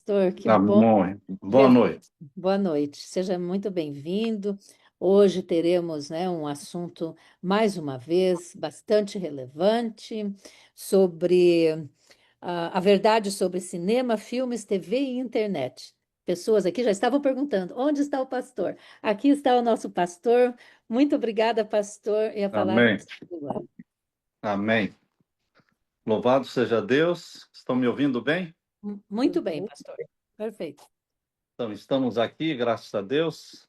pastor, que bom Amor. Boa rever. noite. Boa noite, seja muito bem-vindo. Hoje teremos, né, um assunto, mais uma vez, bastante relevante sobre a verdade sobre cinema, filmes, TV e internet. Pessoas aqui já estavam perguntando: onde está o pastor? Aqui está o nosso pastor. Muito obrigada, pastor, e a palavra Amém. é sua. Amém. Louvado seja Deus. Estão me ouvindo bem? Muito bem, pastor. Perfeito. Então, estamos aqui, graças a Deus,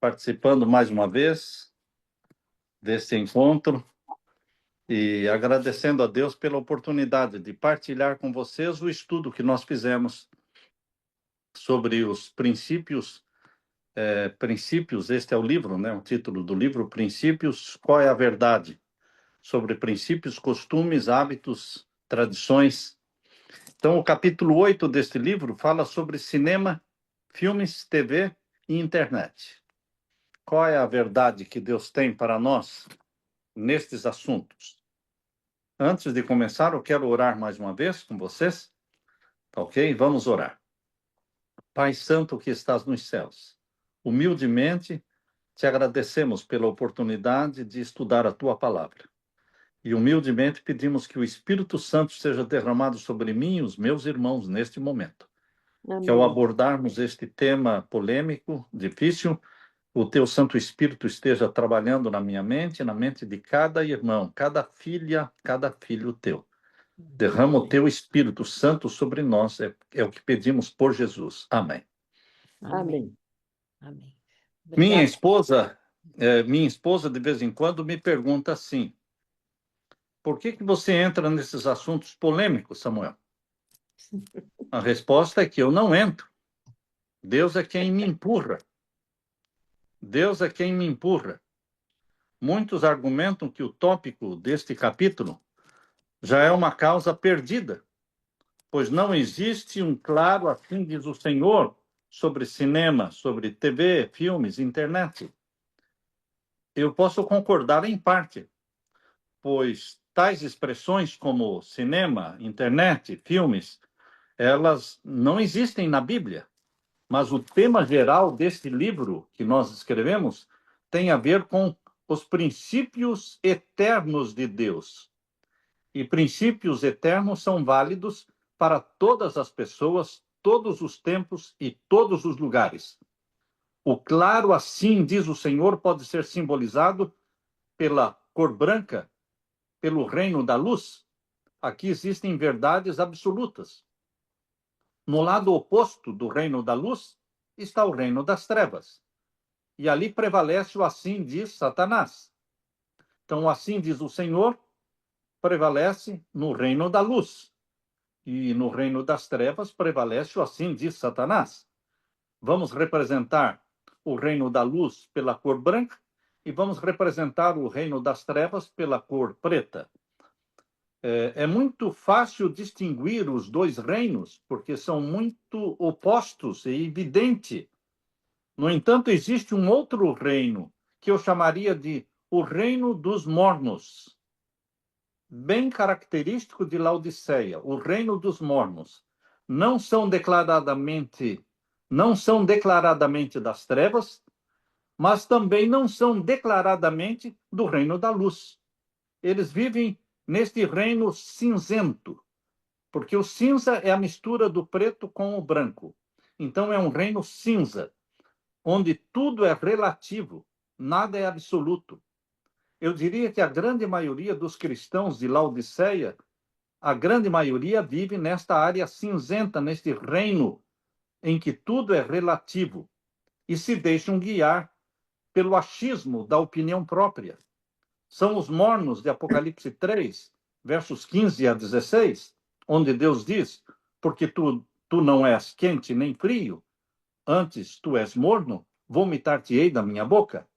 participando mais uma vez desse encontro e agradecendo a Deus pela oportunidade de partilhar com vocês o estudo que nós fizemos sobre os princípios. Princípios, este é o livro, né? O título do livro, Princípios, qual é a verdade? Sobre princípios, costumes, hábitos, tradições. Então, o capítulo 8 deste livro fala sobre cinema, filmes, TV e internet. Qual é a verdade que Deus tem para nós nestes assuntos? Antes de começar, eu quero orar mais uma vez com vocês. Tá ok? Vamos orar. Pai Santo que estás nos céus, humildemente te agradecemos pela oportunidade de estudar a tua palavra. E humildemente pedimos que o Espírito Santo seja derramado sobre mim e os meus irmãos neste momento. Que ao Amém. abordarmos este tema polêmico, difícil, o teu Santo Espírito esteja trabalhando na minha mente, na mente de cada irmão, cada filha, cada filho teu. Derrama o teu Espírito Santo sobre nós, é o que pedimos por Jesus. Amém. Amém. Amém. Amém. Minha Obrigada. esposa, minha esposa de vez em quando me pergunta assim: por que você entra nesses assuntos polêmicos, Samuel? A resposta é que eu não entro. Deus é quem me empurra. Deus é quem me empurra. Muitos argumentam que o tópico deste capítulo já é uma causa perdida, pois não existe um claro, assim diz o Senhor, sobre cinema, sobre TV, filmes, internet. Eu posso concordar em parte, pois tais expressões como cinema, internet, filmes, elas não existem na Bíblia. Mas o tema geral deste livro que nós escrevemos tem a ver com os princípios eternos de Deus. E princípios eternos são válidos para todas as pessoas, todos os tempos e todos os lugares. O claro, assim diz o Senhor, pode ser simbolizado pela cor branca, pelo reino da luz. Aqui existem verdades absolutas. No lado oposto do reino da luz está o reino das trevas. E ali prevalece o assim diz Satanás. Então, o assim diz o Senhor prevalece no reino da luz. E no reino das trevas prevalece o assim diz Satanás. Vamos representar o reino da luz pela cor branca e vamos representar o reino das trevas pela cor preta. É muito fácil distinguir os dois reinos, porque são muito opostos, é evidente. No entanto, existe um outro reino, que eu chamaria de o reino dos mornos, bem característico de Laodiceia, o reino dos mornos. Não são declaradamente das trevas, mas também não são declaradamente do reino da luz. Eles vivem neste reino cinzento, porque o cinza é a mistura do preto com o branco. Então é um reino cinza, onde tudo é relativo, nada é absoluto. Eu diria que a grande maioria dos cristãos de Laodiceia, a grande maioria vive nesta área cinzenta, neste reino em que tudo é relativo e se deixam guiar pelo achismo da opinião própria. São os mornos de Apocalipse 3, versos 15 a 16, onde Deus diz: porque tu não és quente nem frio, antes tu és morno, vomitar-te-ei da minha boca.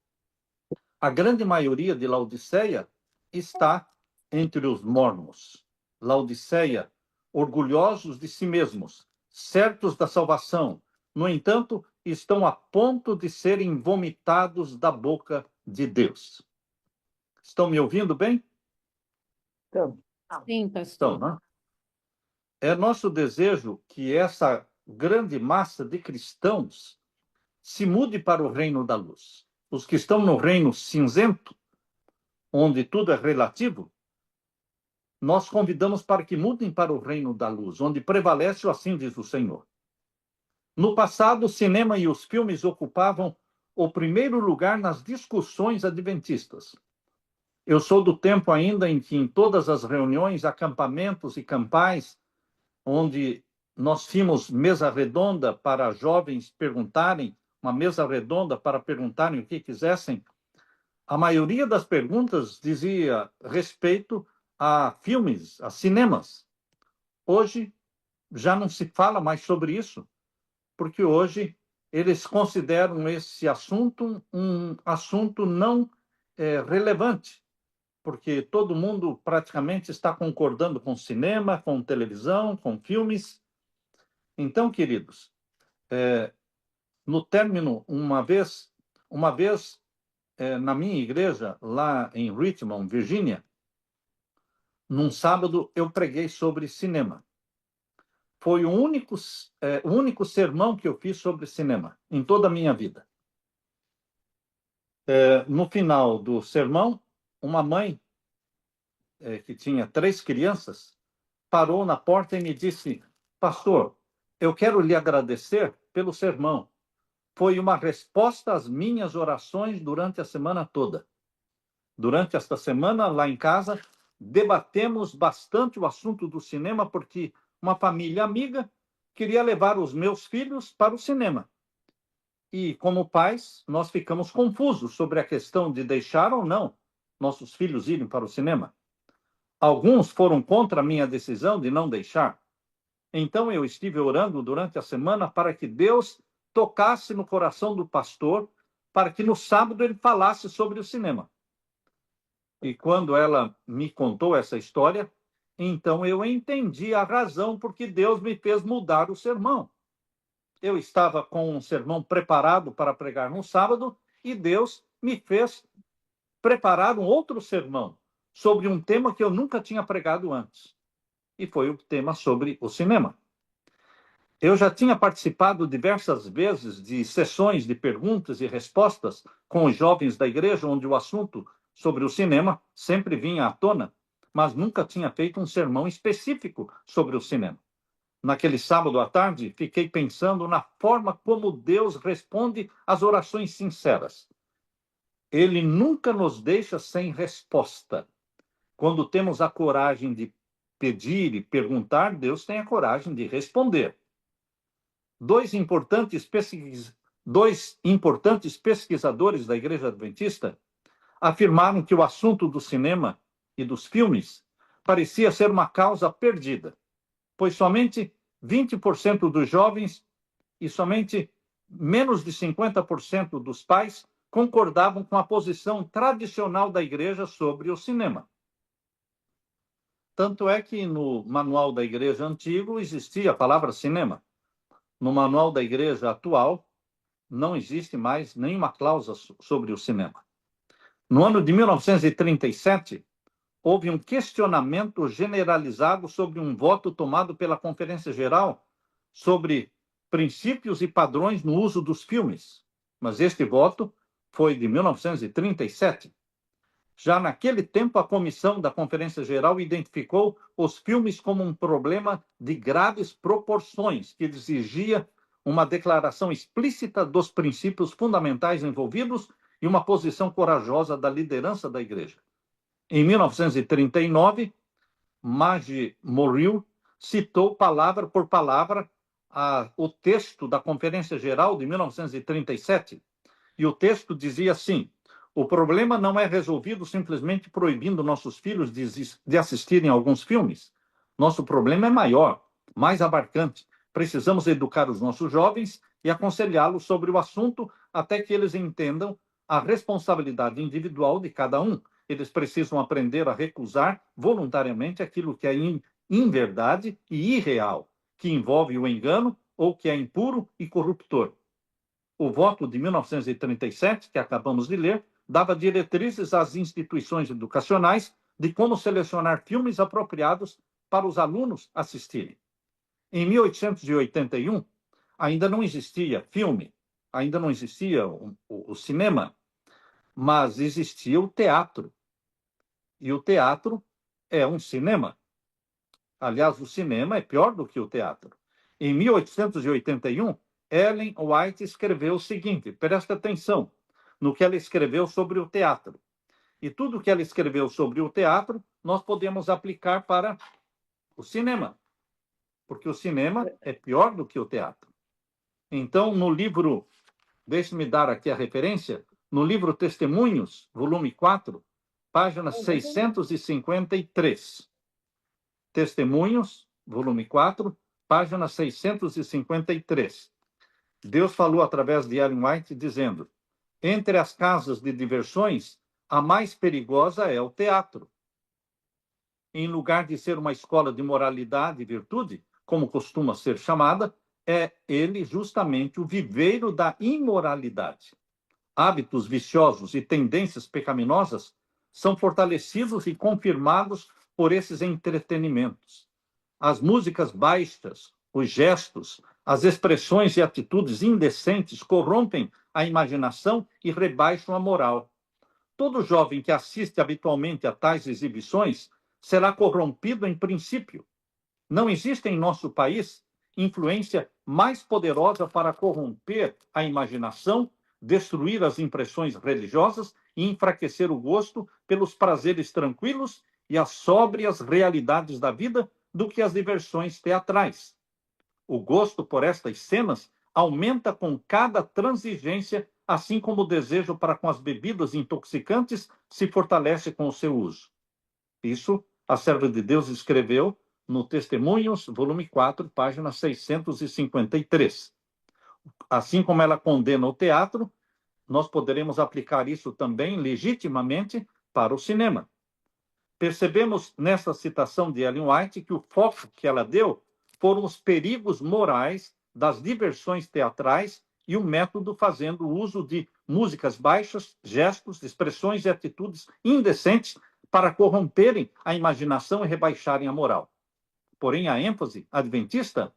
A grande maioria de Laodiceia está entre os mornos. Laodiceia, orgulhosos de si mesmos, certos da salvação, no entanto, estão a ponto de serem vomitados da boca de Deus. Estão me ouvindo bem? Então, Sim, Então, pastor. né? É nosso desejo que essa grande massa de cristãos se mude para o reino da luz. Os que estão no reino cinzento, onde tudo é relativo, nós convidamos para que mudem para o reino da luz, onde prevalece o assim diz o Senhor. No passado, o cinema e os filmes ocupavam o primeiro lugar nas discussões adventistas. Eu sou do tempo ainda em que, em todas as reuniões, acampamentos e campais, onde nós tínhamos mesa redonda para jovens perguntarem, uma mesa redonda para perguntarem o que quisessem, a maioria das perguntas dizia respeito a filmes, a cinemas. Hoje já não se fala mais sobre isso, porque hoje eles consideram esse assunto um assunto não relevante, porque todo mundo praticamente está concordando com cinema, com televisão, com filmes. Então, queridos, no término, uma vez na minha igreja, lá em Richmond, Virgínia, num sábado eu preguei sobre cinema. Foi o único sermão que eu fiz sobre cinema em toda a minha vida. No final do sermão, uma mãe que tinha 3 crianças parou na porta e me disse: pastor, eu quero lhe agradecer pelo sermão. Foi uma resposta às minhas orações durante a semana toda. Durante esta semana, lá em casa, debatemos bastante o assunto do cinema, porque uma família amiga queria levar os meus filhos para o cinema. E, como pais, nós ficamos confusos sobre a questão de deixar ou não nossos filhos irem para o cinema. Alguns foram contra a minha decisão de não deixar. Então, eu estive orando durante a semana para que Deus tocasse no coração do pastor, para que no sábado ele falasse sobre o cinema. E quando ela me contou essa história, então eu entendi a razão por que Deus me fez mudar o sermão. Eu estava com um sermão preparado para pregar no sábado e Deus me fez preparar um outro sermão sobre um tema que eu nunca tinha pregado antes. E foi o tema sobre o cinema. Eu já tinha participado diversas vezes de sessões de perguntas e respostas com os jovens da igreja, onde o assunto sobre o cinema sempre vinha à tona, mas nunca tinha feito um sermão específico sobre o cinema. Naquele sábado à tarde, fiquei pensando na forma como Deus responde às orações sinceras. Ele nunca nos deixa sem resposta. Quando temos a coragem de pedir e perguntar, Deus tem a coragem de responder. Dois importantes pesquisadores da Igreja Adventista afirmaram que o assunto do cinema e dos filmes parecia ser uma causa perdida, pois somente 20% dos jovens e somente menos de 50% dos pais concordavam com a posição tradicional da igreja sobre o cinema. Tanto é que no manual da igreja antigo existia a palavra cinema. No manual da igreja atual, não existe mais nenhuma cláusula sobre o cinema. No ano de 1937, houve um questionamento generalizado sobre um voto tomado pela Conferência Geral sobre princípios e padrões no uso dos filmes. Mas este voto foi de 1937. Já naquele tempo, a comissão da Conferência Geral identificou os filmes como um problema de graves proporções, que exigia uma declaração explícita dos princípios fundamentais envolvidos e uma posição corajosa da liderança da igreja. Em 1939, Maggie Morrill citou palavra por palavra o texto da Conferência Geral de 1937, e o texto dizia assim: o problema não é resolvido simplesmente proibindo nossos filhos de assistirem a alguns filmes. Nosso problema é maior, mais abarcante. Precisamos educar os nossos jovens e aconselhá-los sobre o assunto até que eles entendam a responsabilidade individual de cada um. Eles precisam aprender a recusar voluntariamente aquilo que é inverdade e irreal, que envolve o engano ou que é impuro e corruptor. O voto de 1937, que acabamos de ler, dava diretrizes às instituições educacionais de como selecionar filmes apropriados para os alunos assistirem. Em 1881, ainda não existia filme, ainda não existia o cinema, mas existia o teatro. E o teatro é um cinema. Aliás, o cinema é pior do que o teatro. Em 1881, Ellen White escreveu o seguinte, presta atenção no que ela escreveu sobre o teatro. E tudo que ela escreveu sobre o teatro, nós podemos aplicar para o cinema, porque o cinema é pior do que o teatro. Então, no livro, deixe-me dar aqui a referência, no livro Testemunhos, volume 4, página 653. Testemunhos, volume 4, página 653. Deus falou através de Ellen White dizendo: entre as casas de diversões, a mais perigosa é o teatro. Em lugar de ser uma escola de moralidade e virtude, como costuma ser chamada, é ele justamente o viveiro da imoralidade. Hábitos viciosos e tendências pecaminosas são fortalecidos e confirmados por esses entretenimentos. As músicas baixas, os gestos, as expressões e atitudes indecentes corrompem a imaginação e rebaixam a moral. Todo jovem que assiste habitualmente a tais exibições será corrompido em princípio. Não existe em nosso país influência mais poderosa para corromper a imaginação, destruir as impressões religiosas e enfraquecer o gosto pelos prazeres tranquilos e as sóbrias realidades da vida do que as diversões teatrais. O gosto por estas cenas aumenta com cada transigência, assim como o desejo para com as bebidas intoxicantes se fortalece com o seu uso. Isso a serva de Deus escreveu no Testemunhos, volume 4, página 653. Assim como ela condena o teatro, nós poderemos aplicar isso também legitimamente para o cinema. Percebemos nessa citação de Ellen White que o foco que ela deu foram os perigos morais das diversões teatrais e o método fazendo uso de músicas baixas, gestos, expressões e atitudes indecentes para corromperem a imaginação e rebaixarem a moral. Porém, a ênfase adventista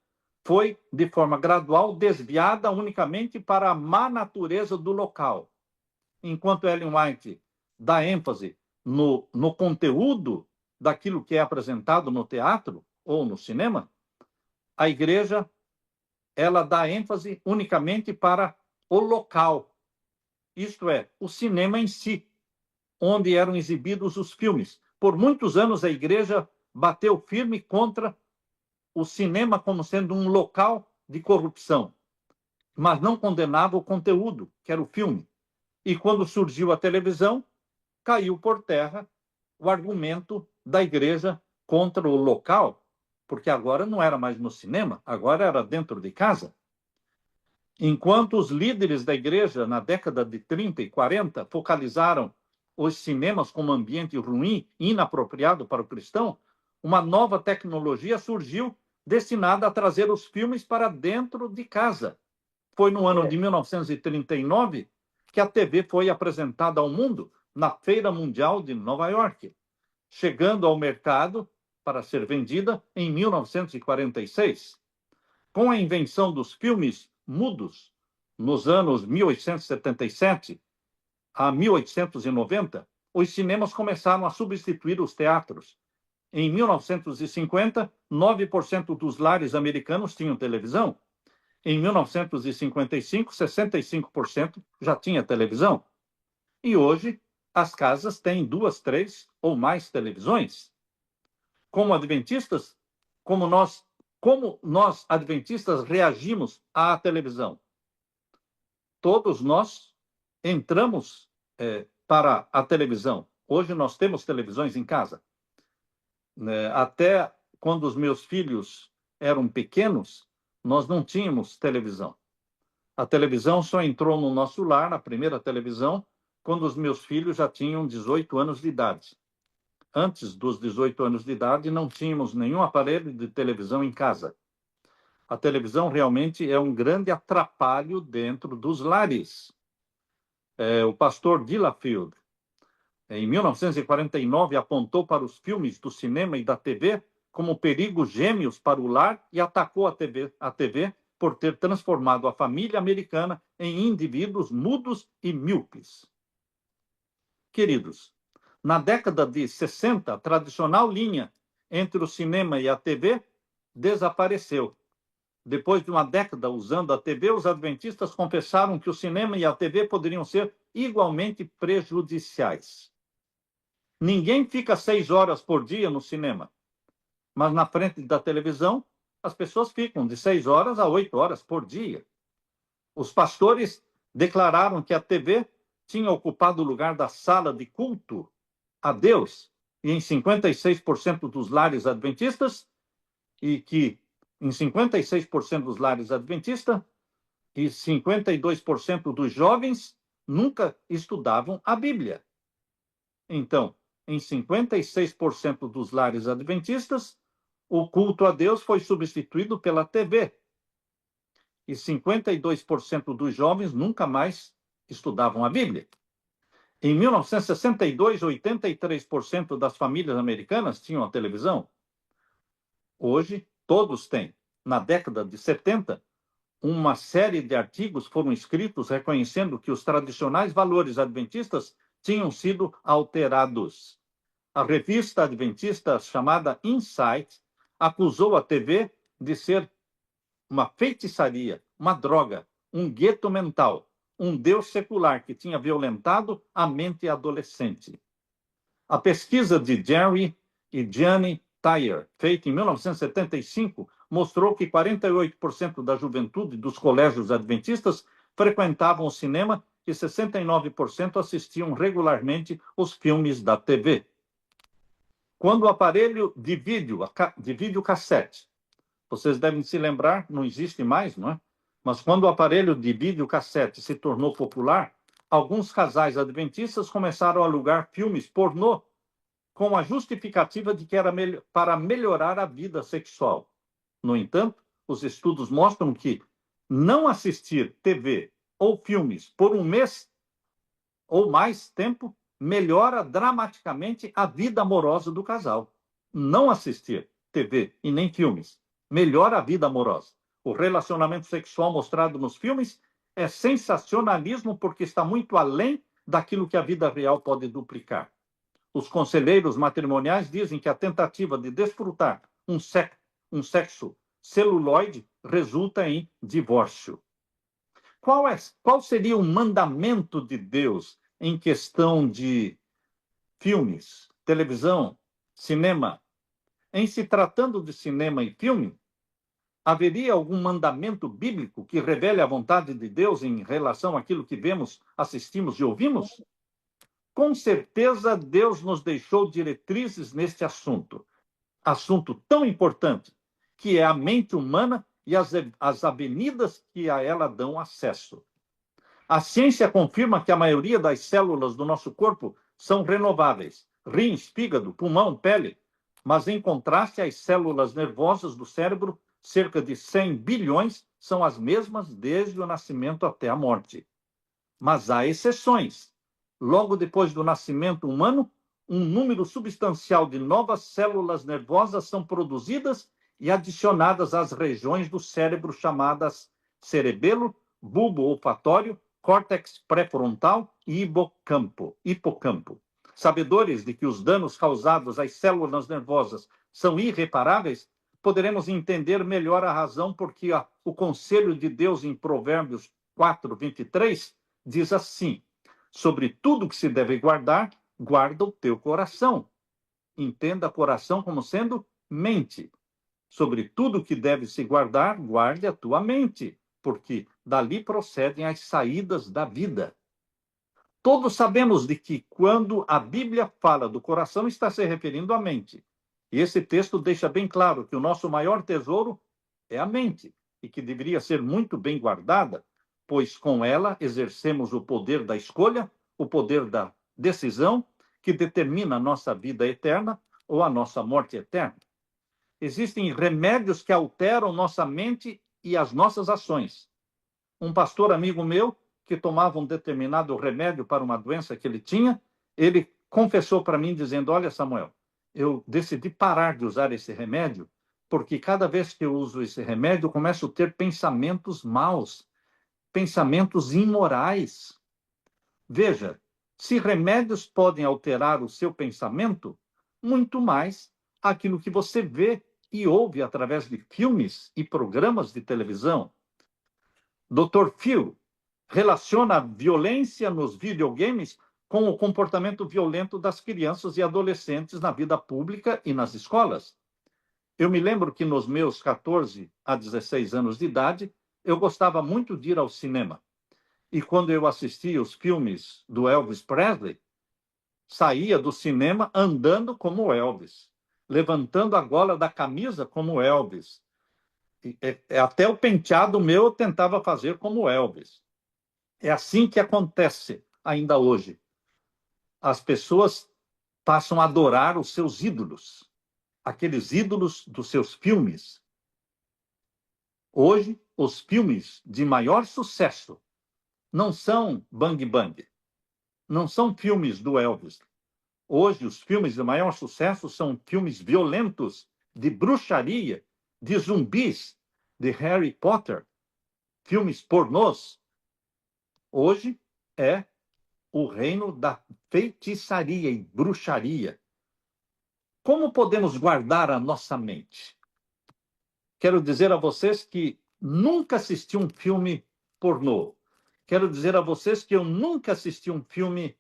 foi, de forma gradual, desviada unicamente para a má natureza do local. Enquanto Ellen White dá ênfase no conteúdo daquilo que é apresentado no teatro ou no cinema, a igreja ela dá ênfase unicamente para o local, isto é, o cinema em si, onde eram exibidos os filmes. Por muitos anos a igreja bateu firme contra o cinema como sendo um local de corrupção, mas não condenava o conteúdo, que era o filme. E quando surgiu a televisão, caiu por terra o argumento da igreja contra o local, porque agora não era mais no cinema, agora era dentro de casa. Enquanto os líderes da igreja, na década de 30 e 40, focalizaram os cinemas como ambiente ruim, inapropriado para o cristão, uma nova tecnologia surgiu destinada a trazer os filmes para dentro de casa. Foi no ano de 1939 que a TV foi apresentada ao mundo na Feira Mundial de Nova York, chegando ao mercado para ser vendida em 1946. Com a invenção dos filmes mudos, nos anos 1877 a 1890, os cinemas começaram a substituir os teatros. Em 1950, 9% dos lares americanos tinham televisão. Em 1955, 65% já tinha televisão. E hoje, as casas têm 2, 3 ou mais televisões. Como adventistas, como nós adventistas reagimos à televisão? Todos nós entramos para a televisão. Hoje nós temos televisões em casa. Até quando os meus filhos eram pequenos, nós não tínhamos televisão. A televisão só entrou no nosso lar, a primeira televisão, quando os meus filhos já tinham 18 anos de idade. Antes dos 18 anos de idade, não tínhamos nenhum aparelho de televisão em casa. A televisão realmente é um grande atrapalho dentro dos lares. O pastor Delafield, em 1949, apontou para os filmes do cinema e da TV como perigos gêmeos para o lar e atacou a TV por ter transformado a família americana em indivíduos mudos e míopes. Queridos, na década de 60, a tradicional linha entre o cinema e a TV desapareceu. Depois de uma década usando a TV, os adventistas confessaram que o cinema e a TV poderiam ser igualmente prejudiciais. Ninguém fica 6 horas por dia no cinema, mas na frente da televisão, as pessoas ficam de 6 horas a 8 horas por dia. Os pastores declararam que a TV tinha ocupado o lugar da sala de culto a Deus, e em 56% dos lares adventistas, e que em 56% dos lares adventistas e 52% dos jovens nunca estudavam a Bíblia. Então, em 56% dos lares adventistas, o culto a Deus foi substituído pela TV. E 52% dos jovens nunca mais estudavam a Bíblia. Em 1962, 83% das famílias americanas tinham a televisão. Hoje, todos têm. Na década de 70, uma série de artigos foram escritos reconhecendo que os tradicionais valores adventistas tinham sido alterados. A revista adventista chamada Insight acusou a TV de ser uma feitiçaria, uma droga, um gueto mental, um Deus secular que tinha violentado a mente adolescente. A pesquisa de Jerry e Janie Tyre, feita em 1975, mostrou que 48% da juventude dos colégios adventistas frequentavam o cinema e 69% assistiam regularmente os filmes da TV. Quando o aparelho de videocassete, vocês devem se lembrar, não existe mais, não é? Mas quando o aparelho de videocassete se tornou popular, alguns casais adventistas começaram a alugar filmes pornô com a justificativa de que era para melhorar a vida sexual. No entanto, os estudos mostram que não assistir TV ou filmes por um mês ou mais tempo melhora dramaticamente a vida amorosa do casal. Não assistir TV e nem filmes melhora a vida amorosa. O relacionamento sexual mostrado nos filmes é sensacionalismo porque está muito além daquilo que a vida real pode duplicar. Os conselheiros matrimoniais dizem que a tentativa de desfrutar um sexo celuloide resulta em divórcio. Qual seria o mandamento de Deus em questão de filmes, televisão, cinema? Em se tratando de cinema e filme, haveria algum mandamento bíblico que revele a vontade de Deus em relação àquilo que vemos, assistimos e ouvimos? Com certeza, Deus nos deixou diretrizes neste assunto tão importante, que é a mente humana e as avenidas que a ela dão acesso. A ciência confirma que a maioria das células do nosso corpo são renováveis, rins, fígado, pulmão, pele, mas em contraste, as células nervosas do cérebro, cerca de 100 bilhões, são as mesmas desde o nascimento até a morte. Mas há exceções. Logo depois do nascimento humano, um número substancial de novas células nervosas são produzidas e adicionadas às regiões do cérebro chamadas cerebelo, bulbo olfatório, córtex pré-frontal e hipocampo. Sabedores de que os danos causados às células nervosas são irreparáveis, poderemos entender melhor a razão porque o conselho de Deus em Provérbios 4:23 diz assim: sobre tudo que se deve guardar, guarda o teu coração. Entenda coração como sendo mente. Sobre tudo que deve se guardar, guarde a tua mente, porque dali procedem as saídas da vida. Todos sabemos de que quando a Bíblia fala do coração, está se referindo à mente. E esse texto deixa bem claro que o nosso maior tesouro é a mente, e que deveria ser muito bem guardada, pois com ela exercemos o poder da escolha, o poder da decisão, que determina a nossa vida eterna ou a nossa morte eterna. Existem remédios que alteram nossa mente e as nossas ações. Um pastor amigo meu, que tomava um determinado remédio para uma doença que ele tinha, ele confessou para mim dizendo: olha, Samuel, eu decidi parar de usar esse remédio porque cada vez que eu uso esse remédio, eu começo a ter pensamentos maus, pensamentos imorais. Veja, se remédios podem alterar o seu pensamento, muito mais aquilo que você vê e ouve através de filmes e programas de televisão. Dr. Phil relaciona a violência nos videogames com o comportamento violento das crianças e adolescentes na vida pública e nas escolas. Eu me lembro que nos meus 14 a 16 anos de idade, eu gostava muito de ir ao cinema. E quando eu assistia os filmes do Elvis Presley, saía do cinema andando como Elvis, levantando a gola da camisa como Elvis. Até o penteado meu eu tentava fazer como Elvis. É assim que acontece ainda hoje. As pessoas passam a adorar os seus ídolos, aqueles ídolos dos seus filmes. Hoje, os filmes de maior sucesso não são Bang Bang, não são filmes do Elvis. Hoje, os filmes de maior sucesso são filmes violentos, de bruxaria, de zumbis, de Harry Potter, filmes pornôs. Hoje é o reino da feitiçaria e bruxaria. Como podemos guardar a nossa mente? Quero dizer a vocês que nunca assisti um filme pornô. Quero dizer a vocês que eu nunca assisti um filme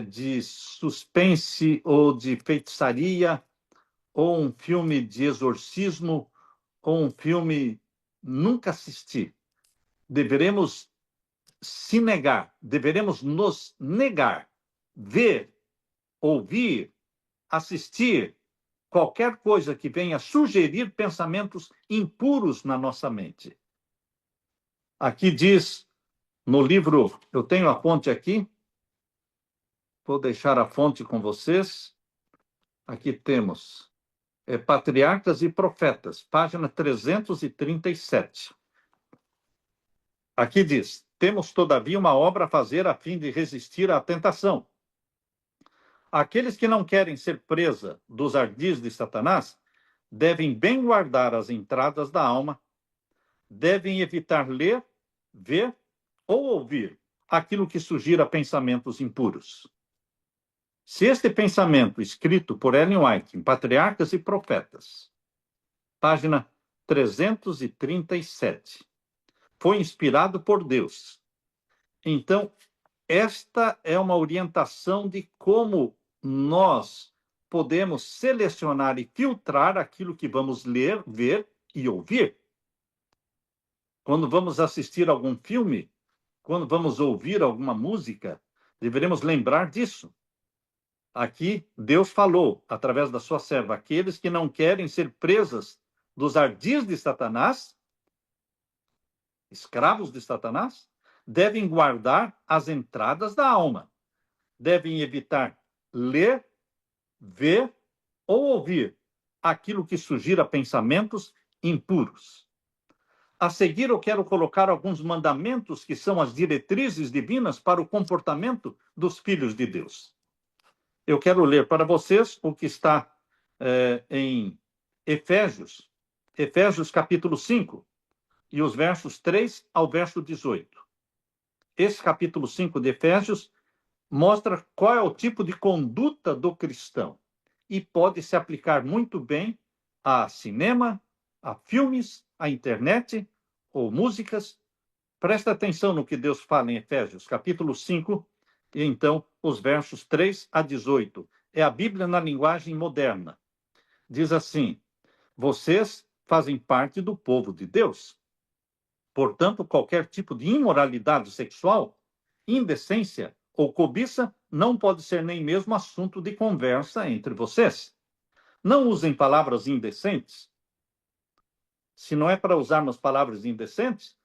de suspense ou de feitiçaria, ou um filme de exorcismo, ou um filme... Nunca assisti. Deveremos se negar, deveremos nos negar, ver, ouvir, assistir qualquer coisa que venha sugerir pensamentos impuros na nossa mente. Aqui diz, no livro, eu tenho a fonte aqui, vou deixar a fonte com vocês. Aqui temos Patriarcas e Profetas, página 337. Aqui diz, temos, todavia, uma obra a fazer a fim de resistir à tentação. Aqueles que não querem ser presa dos ardis de Satanás devem bem guardar as entradas da alma, devem evitar ler, ver ou ouvir aquilo que sugira pensamentos impuros. Se este pensamento, escrito por Ellen White em Patriarcas e Profetas, página 337, foi inspirado por Deus, então esta é uma orientação de como nós podemos selecionar e filtrar aquilo que vamos ler, ver e ouvir. Quando vamos assistir algum filme, quando vamos ouvir alguma música, deveremos lembrar disso. Aqui, Deus falou, através da sua serva, aqueles que não querem ser presas dos ardis de Satanás, escravos de Satanás, devem guardar as entradas da alma, devem evitar ler, ver ou ouvir aquilo que sugira pensamentos impuros. A seguir, eu quero colocar alguns mandamentos que são as diretrizes divinas para o comportamento dos filhos de Deus. Eu quero ler para vocês o que está em Efésios, Efésios capítulo 5, e os versos 3 ao verso 18. Esse capítulo 5 de Efésios mostra qual é o tipo de conduta do cristão e pode se aplicar muito bem a cinema, a filmes, a internet ou músicas. Presta atenção no que Deus fala em Efésios, capítulo 5, e então os versos 3 a 18. É a Bíblia na linguagem moderna. Diz assim: vocês fazem parte do povo de Deus. Portanto, qualquer tipo de imoralidade sexual, indecência ou cobiça não pode ser nem mesmo assunto de conversa entre vocês. Não usem palavras indecentes. Se não é para usarmos palavras indecentes,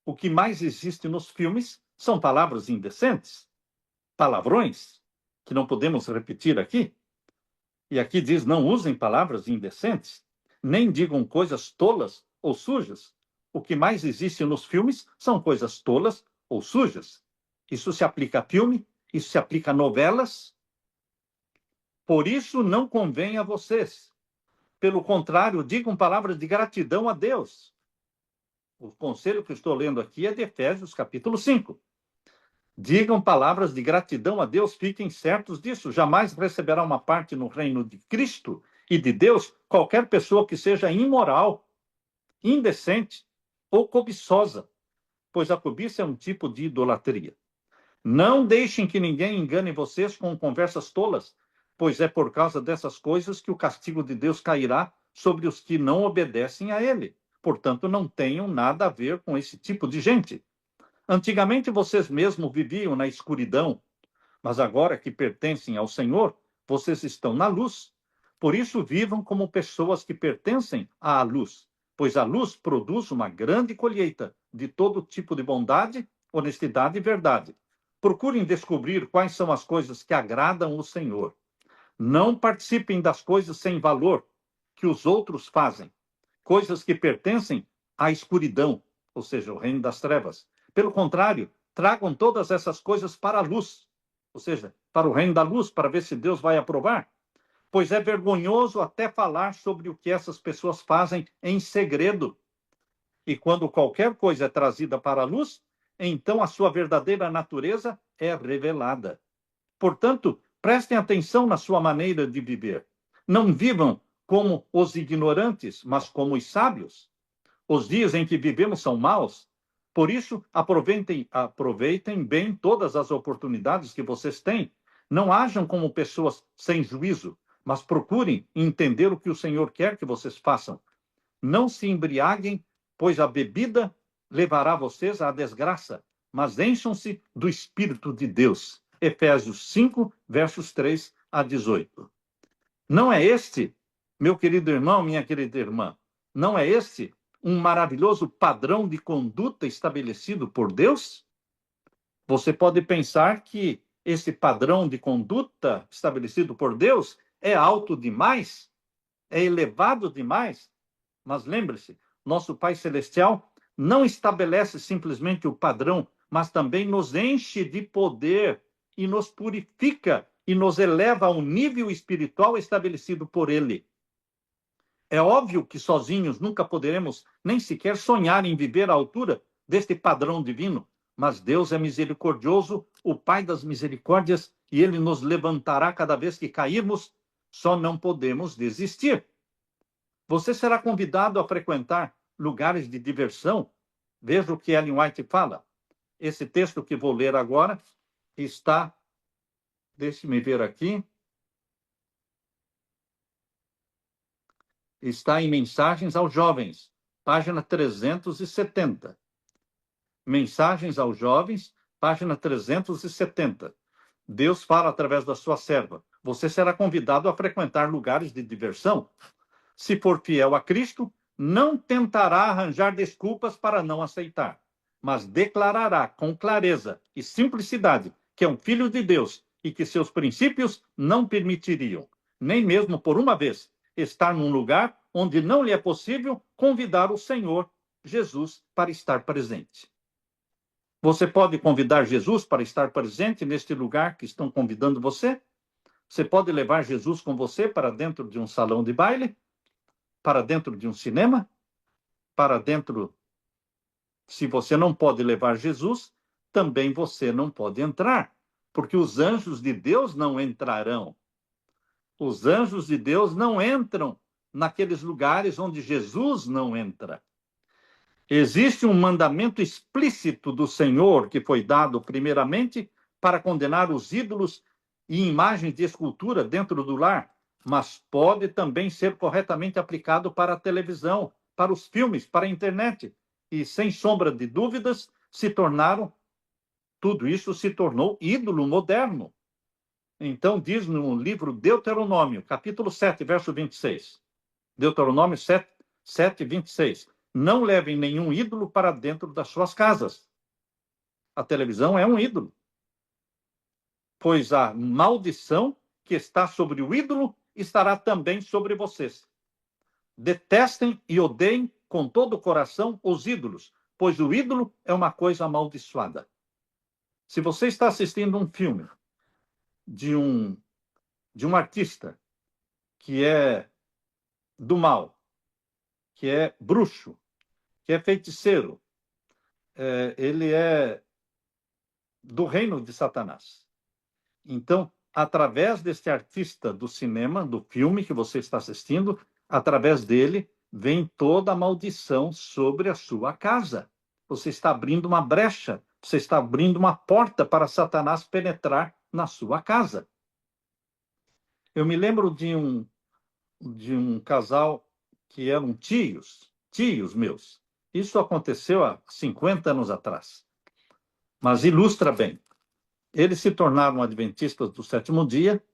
o que mais existe nos filmes são palavras indecentes, palavrões, que não podemos repetir aqui. E aqui diz, não usem palavras indecentes, nem digam coisas tolas ou sujas. O que mais existe nos filmes são coisas tolas ou sujas. Isso se aplica a filme, isso se aplica a novelas. Por isso não convém a vocês, Pelo contrário, digam palavras de gratidão a Deus. O conselho que eu estou lendo aqui é de Efésios, capítulo 5. Digam palavras de gratidão a Deus, fiquem certos disso. Jamais receberá uma parte no reino de Cristo e de Deus qualquer pessoa que seja imoral, indecente ou cobiçosa, pois a cobiça é um tipo de idolatria. Não deixem que ninguém engane vocês com conversas tolas, pois é por causa dessas coisas que o castigo de Deus cairá sobre os que não obedecem a ele. Portanto, não tenham nada a ver com esse tipo de gente. Antigamente vocês mesmos viviam na escuridão, mas agora que pertencem ao Senhor, vocês estão na luz. Por isso, vivam como pessoas que pertencem à luz, pois a luz produz uma grande colheita de todo tipo de bondade, honestidade e verdade. Procurem descobrir quais são as coisas que agradam o Senhor. Não participem das coisas sem valor que os outros fazem, coisas que pertencem à escuridão, ou seja, o reino das trevas. Pelo contrário, tragam todas essas coisas para a luz, ou seja, para o reino da luz, para ver se Deus vai aprovar. Pois é vergonhoso até falar sobre o que essas pessoas fazem em segredo. E quando qualquer coisa é trazida para a luz, então a sua verdadeira natureza é revelada. Portanto, prestem atenção na sua maneira de viver. Não vivam como os ignorantes, mas como os sábios. Os dias em que vivemos são maus. Por isso, aproveitem bem todas as oportunidades que vocês têm. Não ajam como pessoas sem juízo, mas procurem entender o que o Senhor quer que vocês façam. Não se embriaguem, pois a bebida levará vocês à desgraça, mas encham-se do Espírito de Deus. Efésios 5, versos 3 a 18. Não é este, meu querido irmão, minha querida irmã, não é este um maravilhoso padrão de conduta estabelecido por Deus? Você pode pensar que esse padrão de conduta estabelecido por Deus é alto demais, é elevado demais, mas lembre-se, nosso Pai Celestial não estabelece simplesmente o padrão, mas também nos enche de poder e nos purifica e nos eleva ao nível espiritual estabelecido por Ele. É óbvio que sozinhos nunca poderemos nem sequer sonhar em viver à altura deste padrão divino, mas Deus é misericordioso, o Pai das misericórdias, e Ele nos levantará cada vez que cairmos, só não podemos desistir. Você será convidado a frequentar lugares de diversão. Veja o que Ellen White fala. Esse texto que vou ler agora está, deixe-me ver aqui, está em Mensagens aos Jovens, página 370. Mensagens aos Jovens, página 370. Deus fala através da sua serva. Você será convidado a frequentar lugares de diversão. Se for fiel a Cristo, não tentará arranjar desculpas para não aceitar, mas declarará com clareza e simplicidade que é um filho de Deus e que seus princípios não permitiriam, nem mesmo por uma vez, estar num lugar onde não lhe é possível convidar o Senhor Jesus para estar presente. Você pode convidar Jesus para estar presente neste lugar que estão convidando você? Você pode levar Jesus com você para dentro de um salão de baile? Para dentro de um cinema? Para dentro... Se você não pode levar Jesus, também você não pode entrar, porque os anjos de Deus não entrarão. Os anjos de Deus não entram naqueles lugares onde Jesus não entra. Existe um mandamento explícito do Senhor que foi dado primeiramente para condenar os ídolos e imagens de escultura dentro do lar, mas pode também ser corretamente aplicado para a televisão, para os filmes, para a internet. E, sem sombra de dúvidas, tudo isso se tornou ídolo moderno. Então, diz no livro Deuteronômio, capítulo 7, verso 26. Deuteronômio 7, 26. Não levem nenhum ídolo para dentro das suas casas. A televisão é um ídolo, pois a maldição que está sobre o ídolo estará também sobre vocês. Detestem e odeiem com todo o coração os ídolos, pois o ídolo é uma coisa amaldiçoada. Se você está assistindo um filme de um artista que é do mal, que é bruxo, que é feiticeiro, ele é do reino de Satanás. Então, através deste artista do cinema, do filme que você está assistindo, através dele vem toda a maldição sobre a sua casa. Você está abrindo uma brecha, você está abrindo uma porta para Satanás penetrar na sua casa. Eu me lembro de um casal que eram tios meus. Isso aconteceu há 50 anos atrás. Mas ilustra bem. Eles se tornaram adventistas do sétimo dia,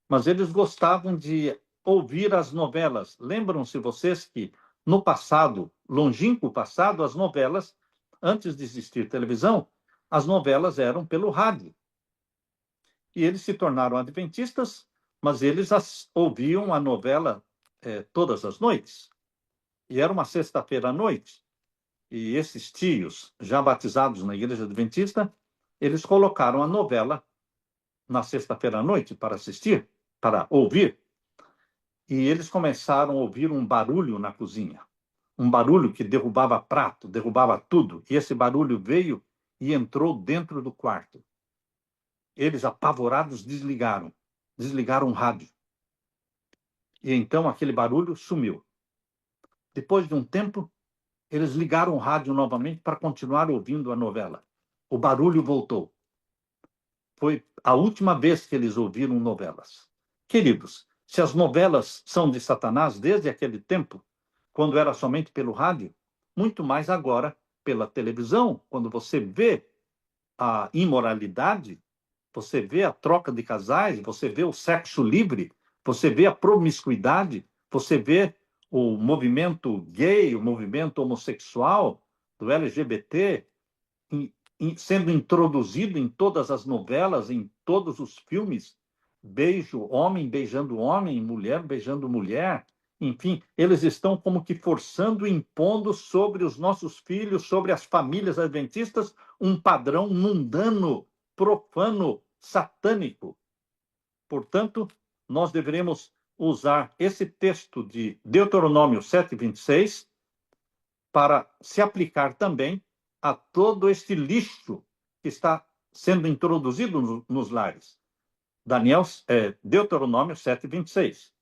mas eles gostavam de ouvir as novelas. Lembram-se vocês que no passado, longínquo passado, as novelas, antes de existir televisão, as novelas eram pelo rádio. E eles se tornaram adventistas, mas eles ouviam a novela todas as noites. E era uma sexta-feira à noite. E esses tios, já batizados na igreja adventista, eles colocaram a novela na sexta-feira à noite para assistir, para ouvir. E eles começaram a ouvir um barulho na cozinha. Um barulho que derrubava prato, derrubava tudo. E esse barulho veio e entrou dentro do quarto. Eles, apavorados, desligaram o rádio. E então aquele barulho sumiu. Depois de um tempo, eles ligaram o rádio novamente para continuar ouvindo a novela. O barulho voltou. Foi a última vez que eles ouviram novelas. Queridos, se as novelas são de Satanás desde aquele tempo, quando era somente pelo rádio, muito mais agora pela televisão, quando você vê a imoralidade, você vê a troca de casais, você vê o sexo livre, você vê a promiscuidade, você vê o movimento gay, o movimento homossexual, do LGBT, sendo introduzido em todas as novelas, em todos os filmes, beijo, homem beijando homem, mulher beijando mulher, enfim, eles estão como que forçando, impondo sobre os nossos filhos, sobre as famílias adventistas, um padrão mundano, profano, satânico. Portanto, nós deveremos usar esse texto de Deuteronômio 7:26 para se aplicar também a todo este lixo que está sendo introduzido nos lares. Deuteronômio 7:26.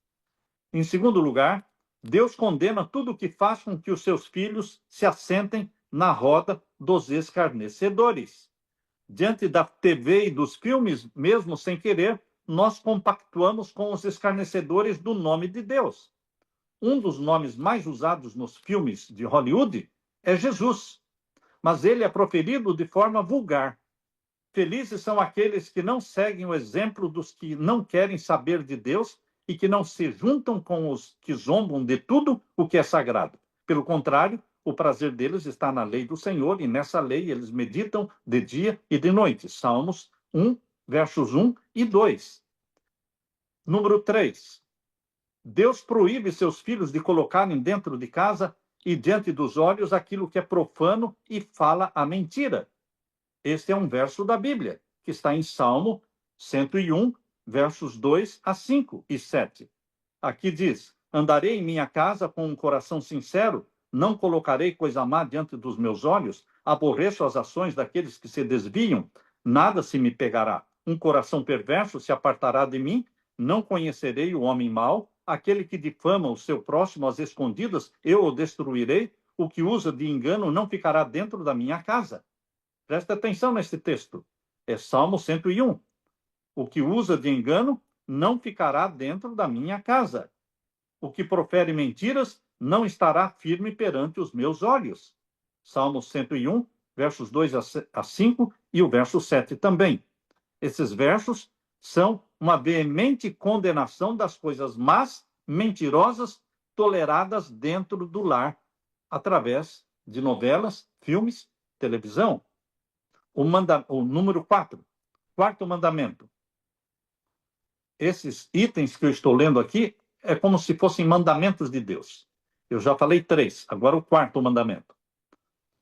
Em segundo lugar, Deus condena tudo o que faz com que os seus filhos se assentem na roda dos escarnecedores. Diante da TV e dos filmes, mesmo sem querer, nós compactuamos com os escarnecedores do nome de Deus. Um dos nomes mais usados nos filmes de Hollywood é Jesus, mas ele é proferido de forma vulgar. Felizes são aqueles que não seguem o exemplo dos que não querem saber de Deus e que não se juntam com os que zombam de tudo o que é sagrado. Pelo contrário, o prazer deles está na lei do Senhor, e nessa lei eles meditam de dia e de noite. Salmos 1, versos 1 e 2. Número 3. Deus proíbe seus filhos de colocarem dentro de casa e diante dos olhos aquilo que é profano e fala a mentira. Este é um verso da Bíblia, que está em Salmo 101, versos 2 a 5 e 7. Aqui diz: andarei em minha casa com um coração sincero, não colocarei coisa má diante dos meus olhos, aborreço as ações daqueles que se desviam, nada se me pegará. Um coração perverso se apartará de mim, não conhecerei o homem mau, aquele que difama o seu próximo às escondidas, eu o destruirei, o que usa de engano não ficará dentro da minha casa. Presta atenção neste texto. É Salmo 101. O que usa de engano não ficará dentro da minha casa. O que profere mentiras não estará firme perante os meus olhos. Salmo 101, versos 2 a 5 e o verso 7 também. Esses versos são uma veemente condenação das coisas más, mentirosas, toleradas dentro do lar, através de novelas, filmes, televisão. O número 4, quarto mandamento. Esses itens que eu estou lendo aqui é como se fossem mandamentos de Deus. Eu já falei 3, agora o quarto mandamento.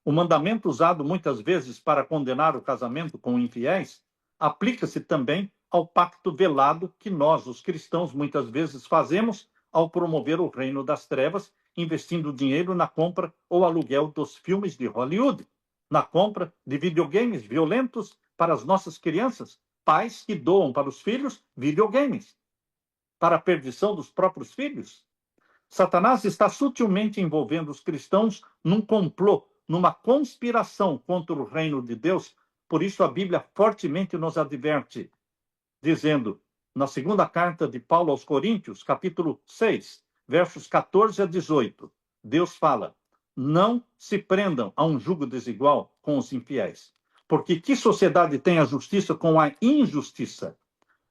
O mandamento usado muitas vezes para condenar o casamento com infiéis aplica-se também ao pacto velado que nós, os cristãos, muitas vezes fazemos ao promover o reino das trevas, investindo dinheiro na compra ou aluguel dos filmes de Hollywood, na compra de videogames violentos para as nossas crianças, pais que doam para os filhos videogames, para a perdição dos próprios filhos. Satanás está sutilmente envolvendo os cristãos num complô, numa conspiração contra o reino de Deus. Por isso a Bíblia fortemente nos adverte, dizendo, na segunda carta de Paulo aos Coríntios, capítulo 6, versos 14 a 18, Deus fala: não se prendam a um jugo desigual com os infiéis. Porque que sociedade tem a justiça com a injustiça?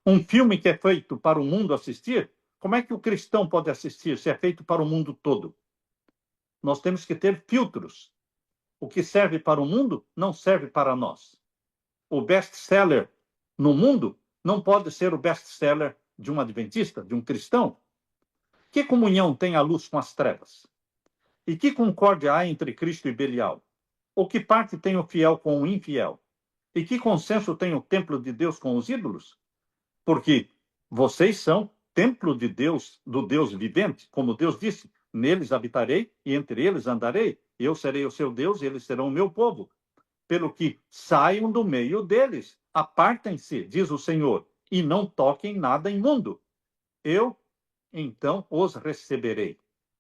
Um filme que é feito para o mundo assistir, como é que o cristão pode assistir se é feito para o mundo todo? Nós temos que ter filtros. O que serve para o mundo não serve para nós. O best-seller no mundo não pode ser o best-seller de um adventista, de um cristão. Que comunhão tem a luz com as trevas? E que concórdia há entre Cristo e Belial? Ou que parte tem o fiel com o infiel? E que consenso tem o templo de Deus com os ídolos? Porque vocês são templo de Deus, do Deus vivente, como Deus disse, neles habitarei e entre eles andarei. Eu serei o seu Deus e eles serão o meu povo. Pelo que saiam do meio deles, apartem-se, diz o Senhor, e não toquem nada imundo. Eu, então, os receberei.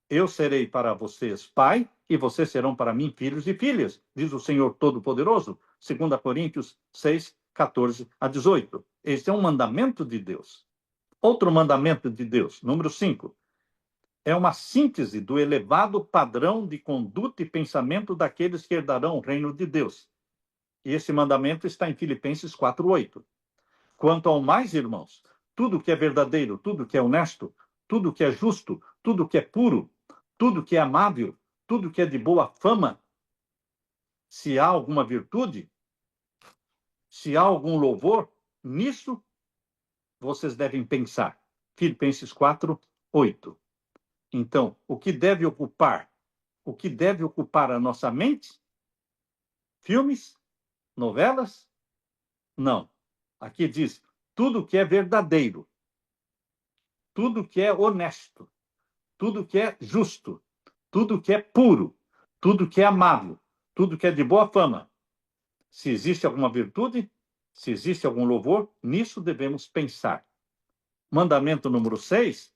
Eu serei para vocês pai, e vocês serão para mim filhos e filhas, diz o Senhor Todo-Poderoso, 2 Coríntios 6, 14 a 18. Este é um mandamento de Deus. Outro mandamento de Deus, número 5, é uma síntese do elevado padrão de conduta e pensamento daqueles que herdarão o reino de Deus. E esse mandamento está em Filipenses 4:8. Quanto ao mais, irmãos, tudo que é verdadeiro, tudo que é honesto, tudo que é justo, tudo que é puro, tudo que é amável, tudo que é de boa fama, se há alguma virtude, se há algum louvor, nisso vocês devem pensar. Filipenses 4:8. Então, o que deve ocupar? O que deve ocupar a nossa mente? Filmes? Novelas? Não. Aqui diz, tudo que é verdadeiro, tudo que é honesto, tudo que é justo, tudo que é puro, tudo que é amável, tudo que é de boa fama. Se existe alguma virtude, se existe algum louvor, nisso devemos pensar. Mandamento número 6,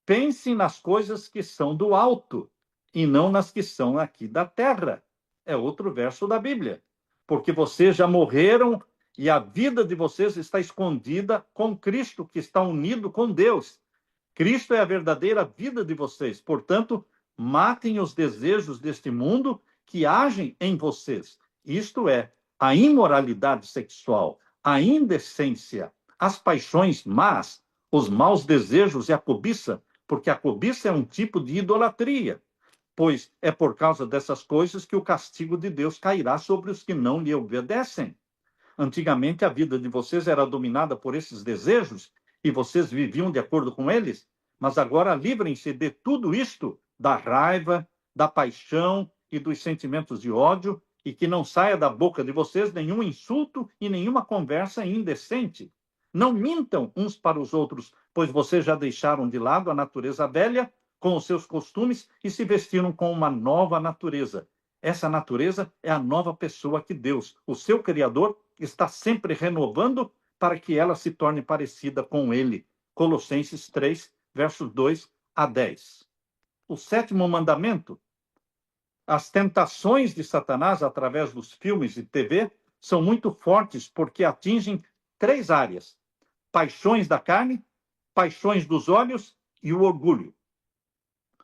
pensem nas coisas que são do alto e não nas que são aqui da terra. É outro verso da Bíblia. Porque vocês já morreram e a vida de vocês está escondida com Cristo, que está unido com Deus. Cristo é a verdadeira vida de vocês. Portanto, matem os desejos deste mundo que agem em vocês. Isto é, a imoralidade sexual, a indecência, as paixões más, os maus desejos e a cobiça, porque a cobiça é um tipo de idolatria, pois é por causa dessas coisas que o castigo de Deus cairá sobre os que não lhe obedecem. Antigamente, a vida de vocês era dominada por esses desejos e vocês viviam de acordo com eles, mas agora livrem-se de tudo isto, da raiva, da paixão e dos sentimentos de ódio, e que não saia da boca de vocês nenhum insulto e nenhuma conversa indecente. Não mintam uns para os outros, pois vocês já deixaram de lado a natureza velha com os seus costumes e se vestiram com uma nova natureza. Essa natureza é a nova pessoa que Deus, o seu Criador, está sempre renovando para que ela se torne parecida com ele. Colossenses 3, versos 2 a 10. O 7º mandamento, as tentações de Satanás através dos filmes e TV são muito fortes porque atingem 3 áreas: paixões da carne, paixões dos olhos e o orgulho.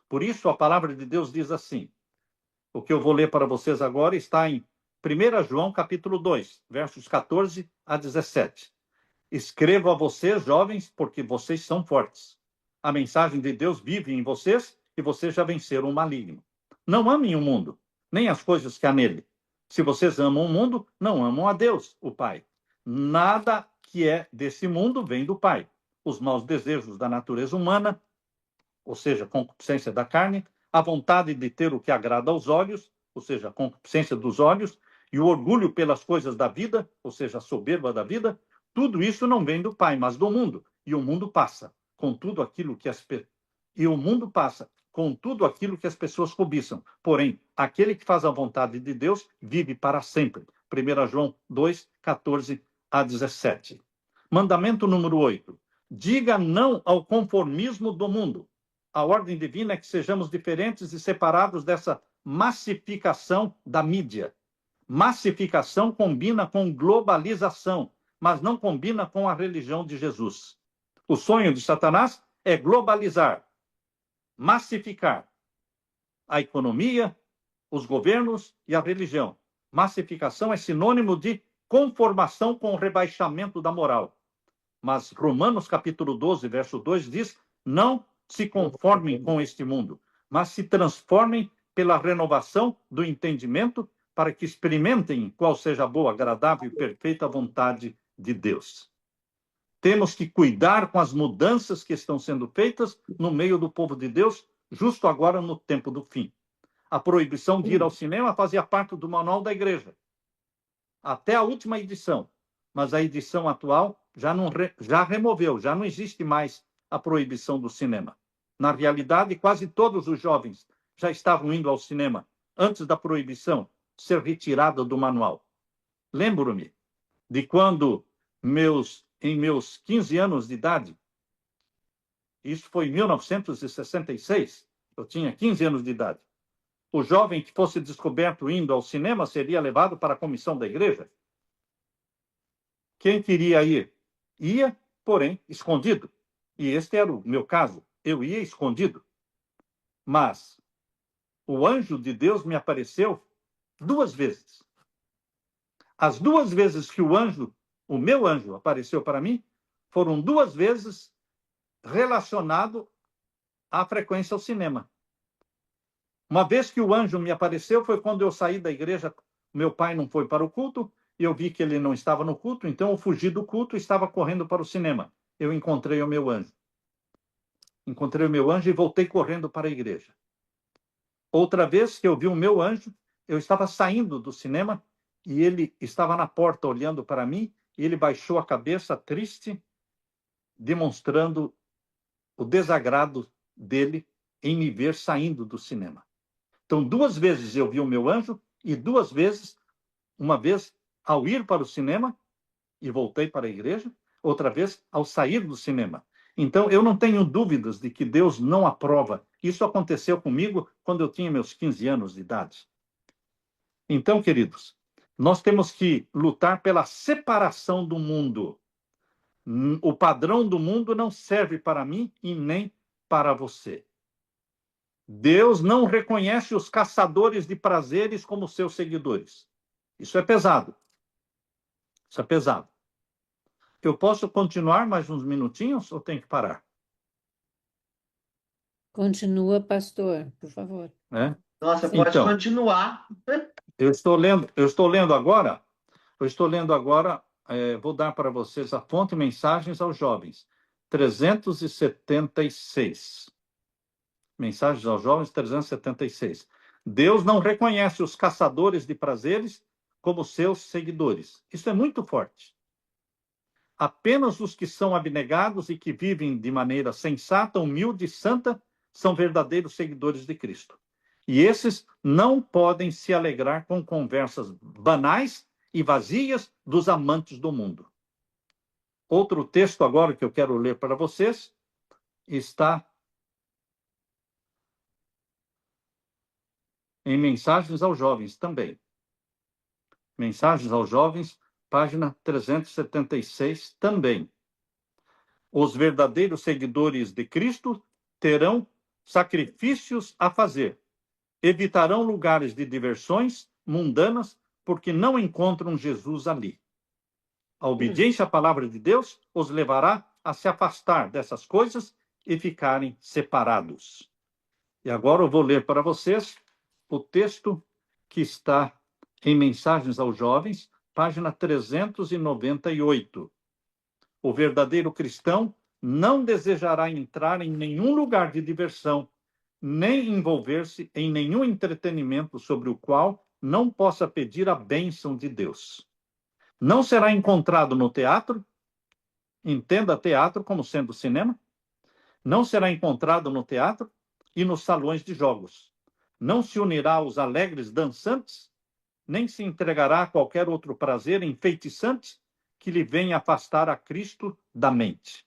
Por isso, a palavra de Deus diz assim, o que eu vou ler para vocês agora está em 1 João, capítulo 2, versos 14 a 17. Escrevo a vocês, jovens, porque vocês são fortes. A mensagem de Deus vive em vocês e vocês já venceram o maligno. Não amem o mundo, nem as coisas que há nele. Se vocês amam o mundo, não amam a Deus, o Pai. Nada que é desse mundo vem do Pai. Os maus desejos da natureza humana, ou seja, a concupiscência da carne, a vontade de ter o que agrada aos olhos, ou seja, a concupiscência dos olhos, e o orgulho pelas coisas da vida, ou seja, a soberba da vida, tudo isso não vem do Pai, mas do mundo. E o mundo passa. Contudo, aquilo que as e o mundo passa com tudo aquilo que as pessoas cobiçam. Porém, aquele que faz a vontade de Deus vive para sempre. 1 João 2, 14 a 17. Mandamento número 8. Diga não ao conformismo do mundo. A ordem divina é que sejamos diferentes e separados dessa massificação da mídia. Massificação combina com globalização, mas não combina com a religião de Jesus. O sonho de Satanás é globalizar, massificar a economia, os governos e a religião. Massificação é sinônimo de conformação com o rebaixamento da moral. Mas Romanos capítulo 12, verso 2 diz: não se conformem com este mundo, mas se transformem pela renovação do entendimento, para que experimentem qual seja a boa, agradável e perfeita vontade de Deus. Temos que cuidar com as mudanças que estão sendo feitas no meio do povo de Deus, justo agora no tempo do fim. A proibição de ir ao cinema fazia parte do manual da igreja, até a última edição. Mas a edição atual já removeu, já não existe mais a proibição do cinema. Na realidade, quase todos os jovens já estavam indo ao cinema antes da proibição ser retirada do manual. Lembro-me de quando, em meus 15 anos de idade, isso foi em 1966, eu tinha 15 anos de idade, o jovem que fosse descoberto indo ao cinema seria levado para a comissão da igreja. Quem queria ir, ia, porém, escondido. E este era o meu caso. Eu ia escondido. Mas o anjo de Deus me apareceu 2 vezes. As 2 vezes que o meu anjo apareceu para mim, foram 2 vezes relacionado à frequência ao cinema. Uma vez que o anjo me apareceu foi quando eu saí da igreja, meu pai não foi para o culto, e eu vi que ele não estava no culto, então eu fugi do culto e estava correndo para o cinema. Eu encontrei o meu anjo. Encontrei o meu anjo e voltei correndo para a igreja. Outra vez que eu vi o meu anjo, eu estava saindo do cinema e ele estava na porta olhando para mim e ele baixou a cabeça triste, demonstrando o desagrado dele em me ver saindo do cinema. Então, 2 vezes eu vi o meu anjo e 2 vezes, uma vez ao ir para o cinema e voltei para a igreja, outra vez ao sair do cinema. Então, eu não tenho dúvidas de que Deus não aprova. Isso aconteceu comigo quando eu tinha meus 15 anos de idade. Então, queridos, nós temos que lutar pela separação do mundo. O padrão do mundo não serve para mim e nem para você. Deus não reconhece os caçadores de prazeres como seus seguidores. Isso é pesado. Isso é pesado. Eu posso continuar mais uns minutinhos ou tenho que parar? Continua, pastor, por favor. É? Nossa, pode Então, continuar. eu estou lendo agora, vou dar para vocês a fonte Mensagens aos Jovens, 376. Mensagens aos Jovens, 376. Deus não reconhece os caçadores de prazeres como seus seguidores. Isso é muito forte. Apenas os que são abnegados e que vivem de maneira sensata, humilde e santa são verdadeiros seguidores de Cristo. E esses não podem se alegrar com conversas banais e vazias dos amantes do mundo. Outro texto agora que eu quero ler para vocês está em Mensagens aos Jovens também. Mensagens aos Jovens, página 376 também. Os verdadeiros seguidores de Cristo terão sacrifícios a fazer. Evitarão lugares de diversões mundanas, porque não encontram Jesus ali. A obediência à palavra de Deus os levará a se afastar dessas coisas e ficarem separados. E agora eu vou ler para vocês o texto que está em Mensagens aos Jovens, página 398. O verdadeiro cristão não desejará entrar em nenhum lugar de diversão, nem envolver-se em nenhum entretenimento sobre o qual não possa pedir a bênção de Deus. Não será encontrado no teatro, entenda teatro como sendo cinema, Não será encontrado no teatro e nos salões de jogos. Não se unirá aos alegres dançantes, nem se entregará a qualquer outro prazer enfeitiçante que lhe venha afastar a Cristo da mente.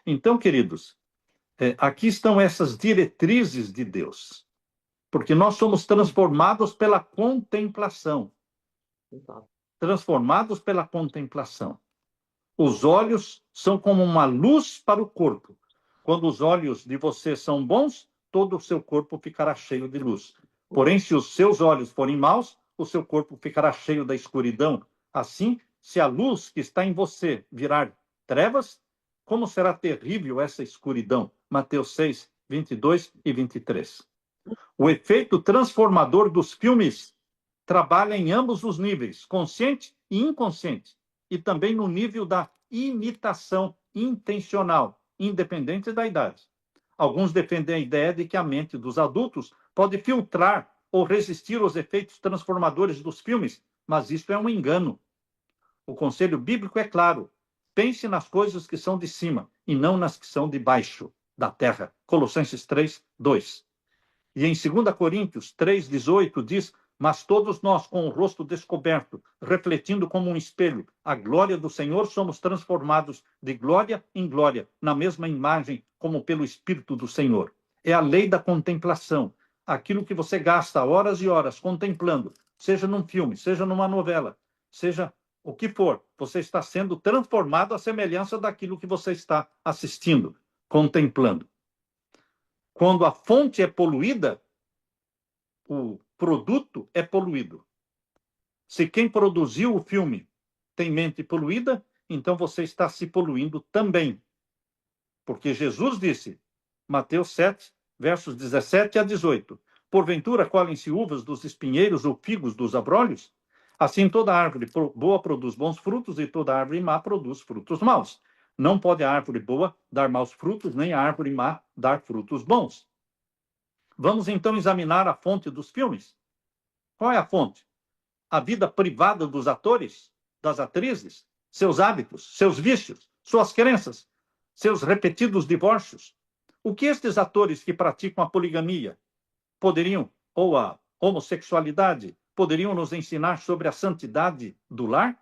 Então, queridos, aqui estão essas diretrizes de Deus, porque nós somos transformados pela contemplação. Transformados pela contemplação. Os olhos são como uma luz para o corpo. Quando os olhos de você são bons, todo o seu corpo ficará cheio de luz. Porém, se os seus olhos forem maus, o seu corpo ficará cheio da escuridão. Assim, se a luz que está em você virar trevas, como será terrível essa escuridão? Mateus 6, 22 e 23. O efeito transformador dos filmes trabalha em ambos os níveis, consciente e inconsciente, e também no nível da imitação intencional, independente da idade. Alguns defendem a ideia de que a mente dos adultos pode filtrar ou resistir aos efeitos transformadores dos filmes, mas isso é um engano. O conselho bíblico é claro: pense nas coisas que são de cima e não nas que são de baixo da terra. Colossenses 3, 2. E em 2 Coríntios 3,18 diz: mas todos nós, com o rosto descoberto, refletindo como um espelho a glória do Senhor, somos transformados de glória em glória, na mesma imagem, como pelo Espírito do Senhor. É a lei da contemplação. Aquilo que você gasta horas e horas contemplando, seja num filme, seja numa novela, seja o que for, você está sendo transformado à semelhança daquilo que você está assistindo, contemplando. Quando a fonte é poluída, o produto é poluído. Se quem produziu o filme tem mente poluída, então você está se poluindo também. Porque Jesus disse, Mateus 7, versos 17 a 18, porventura colhem-se uvas dos espinheiros ou figos dos abrolhos? Assim toda árvore boa produz bons frutos e toda árvore má produz frutos maus. Não pode a árvore boa dar maus frutos, nem a árvore má dar frutos bons. Vamos então examinar a fonte dos filmes. Qual é a fonte? A vida privada dos atores, das atrizes, seus hábitos, seus vícios, suas crenças, seus repetidos divórcios. O que estes atores que praticam a poligamia poderiam, ou a homossexualidade, poderiam nos ensinar sobre a santidade do lar?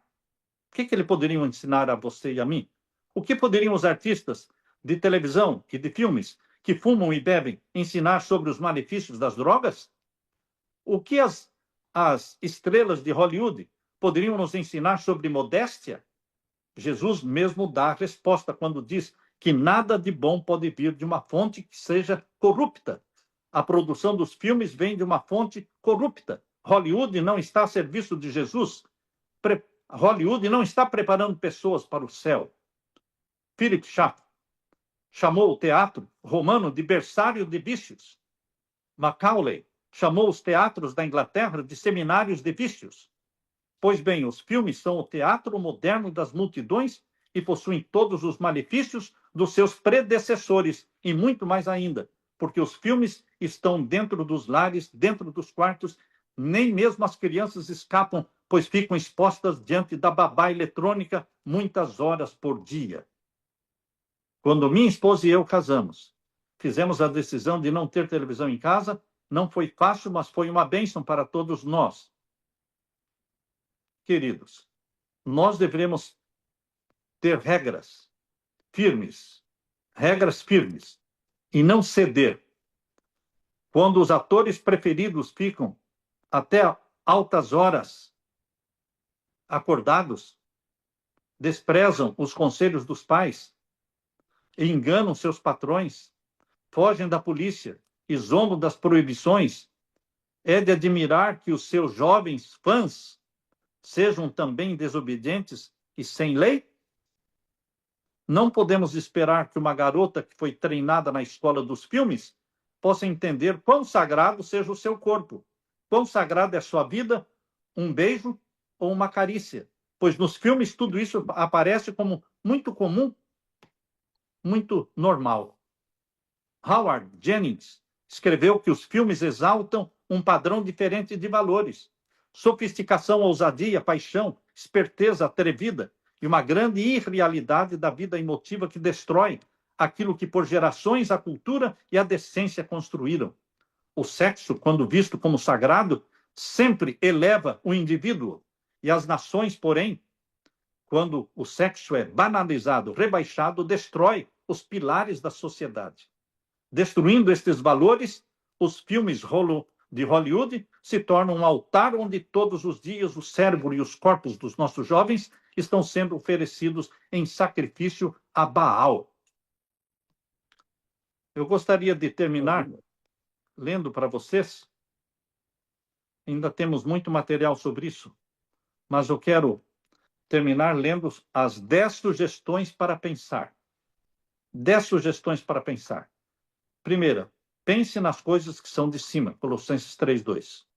O que eles poderiam ensinar a você e a mim? O que poderiam os artistas de televisão e de filmes que fumam e bebem ensinar sobre os malefícios das drogas? O que as estrelas de Hollywood poderiam nos ensinar sobre modéstia? Jesus mesmo dá a resposta quando diz que nada de bom pode vir de uma fonte que seja corrupta. A produção dos filmes vem de uma fonte corrupta. Hollywood não está a serviço de Jesus. Hollywood não está preparando pessoas para o céu. Philip Schaff chamou o teatro romano de berçário de vícios. Macaulay chamou os teatros da Inglaterra de seminários de vícios. Pois bem, os filmes são o teatro moderno das multidões e possuem todos os malefícios dos seus predecessores, e muito mais ainda, porque os filmes estão dentro dos lares, dentro dos quartos, nem mesmo as crianças escapam, pois ficam expostas diante da babá eletrônica muitas horas por dia. Quando minha esposa e eu casamos, fizemos a decisão de não ter televisão em casa. Não foi fácil, mas foi uma bênção para todos nós. Queridos, nós devemos ter regras firmes, e não ceder. Quando os atores preferidos ficam até altas horas acordados, desprezam os conselhos dos pais, enganam seus patrões, fogem da polícia e zombam das proibições, é de admirar que os seus jovens fãs sejam também desobedientes e sem lei? Não podemos esperar que uma garota que foi treinada na escola dos filmes possa entender quão sagrado seja o seu corpo, quão sagrada é a sua vida, um beijo ou uma carícia, pois nos filmes tudo isso aparece como muito comum, muito normal. Howard Jennings escreveu que os filmes exaltam um padrão diferente de valores, sofisticação, ousadia, paixão, esperteza atrevida e uma grande irrealidade da vida emotiva que destrói aquilo que por gerações a cultura e a decência construíram. O sexo, quando visto como sagrado, sempre eleva o indivíduo. E as nações, porém, quando o sexo é banalizado, rebaixado, destrói os pilares da sociedade. Destruindo estes valores, os filmes de Hollywood se tornam um altar onde todos os dias o cérebro e os corpos dos nossos jovens estão sendo oferecidos em sacrifício a Baal. Eu gostaria de terminar lendo para vocês. Ainda temos muito material sobre isso, mas eu quero terminar lendo as 10 sugestões para pensar. 10 sugestões para pensar. Primeira, pense nas coisas que são de cima, Colossenses 3:2.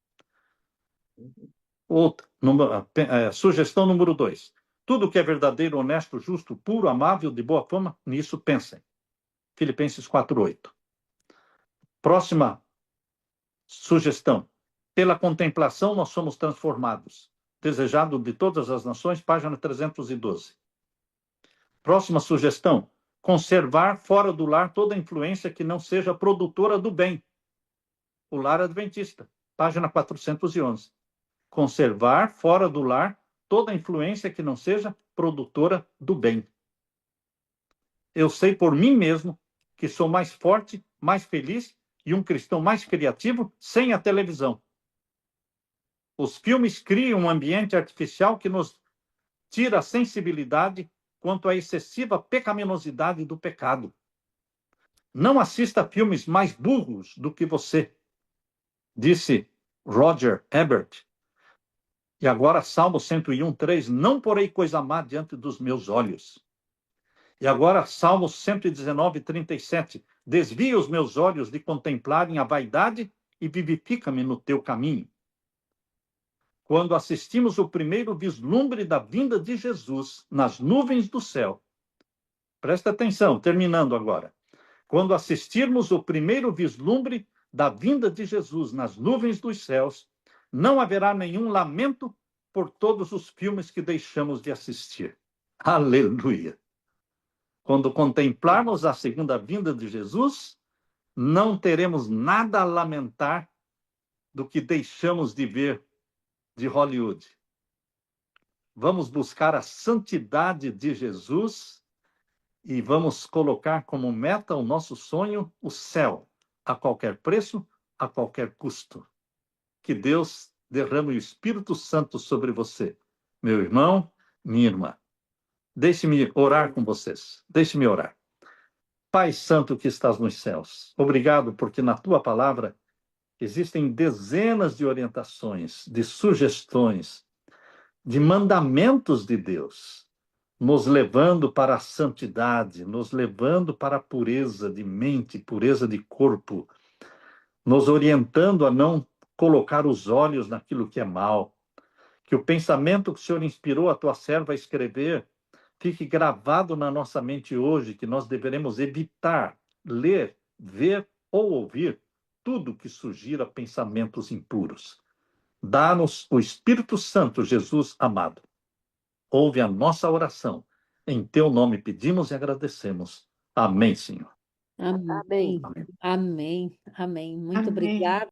Sugestão número 2. Tudo que é verdadeiro, honesto, justo, puro, amável, de boa fama, nisso pensem. Filipenses 4:8. Próxima sugestão. Pela contemplação nós somos transformados. Desejado de todas as nações, página 312. Próxima sugestão. Conservar fora do lar toda influência que não seja produtora do bem. O Lar Adventista, página 411. Conservar fora do lar toda influência que não seja produtora do bem. Eu sei por mim mesmo que sou mais forte, mais feliz e um cristão mais criativo sem a televisão. Os filmes criam um ambiente artificial que nos tira a sensibilidade quanto à excessiva pecaminosidade do pecado. Não assista a filmes mais burros do que você, disse Roger Ebert. E agora, Salmo 101:3, não porei coisa má diante dos meus olhos. E agora, Salmo 119:37, desvia os meus olhos de contemplarem a vaidade e vivifica-me no teu caminho. Quando assistimos o primeiro vislumbre da vinda de Jesus nas nuvens do céu, presta atenção, terminando agora. Quando assistirmos o primeiro vislumbre da vinda de Jesus nas nuvens dos céus, não haverá nenhum lamento por todos os filmes que deixamos de assistir. Aleluia! Quando contemplarmos a segunda vinda de Jesus, não teremos nada a lamentar do que deixamos de ver de Hollywood. Vamos buscar a santidade de Jesus e vamos colocar como meta o nosso sonho, o céu, a qualquer preço, a qualquer custo. Que Deus derrame o Espírito Santo sobre você, meu irmão, minha irmã. Deixe-me orar com vocês. Deixe-me orar. Pai Santo que estás nos céus, obrigado porque na tua palavra existem dezenas de orientações, de sugestões, de mandamentos de Deus, nos levando para a santidade, nos levando para a pureza de mente, pureza de corpo, nos orientando a não colocar os olhos naquilo que é mal. Que o pensamento que o Senhor inspirou a tua serva a escrever fique gravado na nossa mente hoje, que nós deveremos evitar ler, ver ou ouvir tudo que sugira pensamentos impuros. Dá-nos o Espírito Santo, Jesus amado. Ouve a nossa oração. Em teu nome pedimos e agradecemos. Amém, Senhor. Amém. Amém. Amém. Muito Amém. obrigada.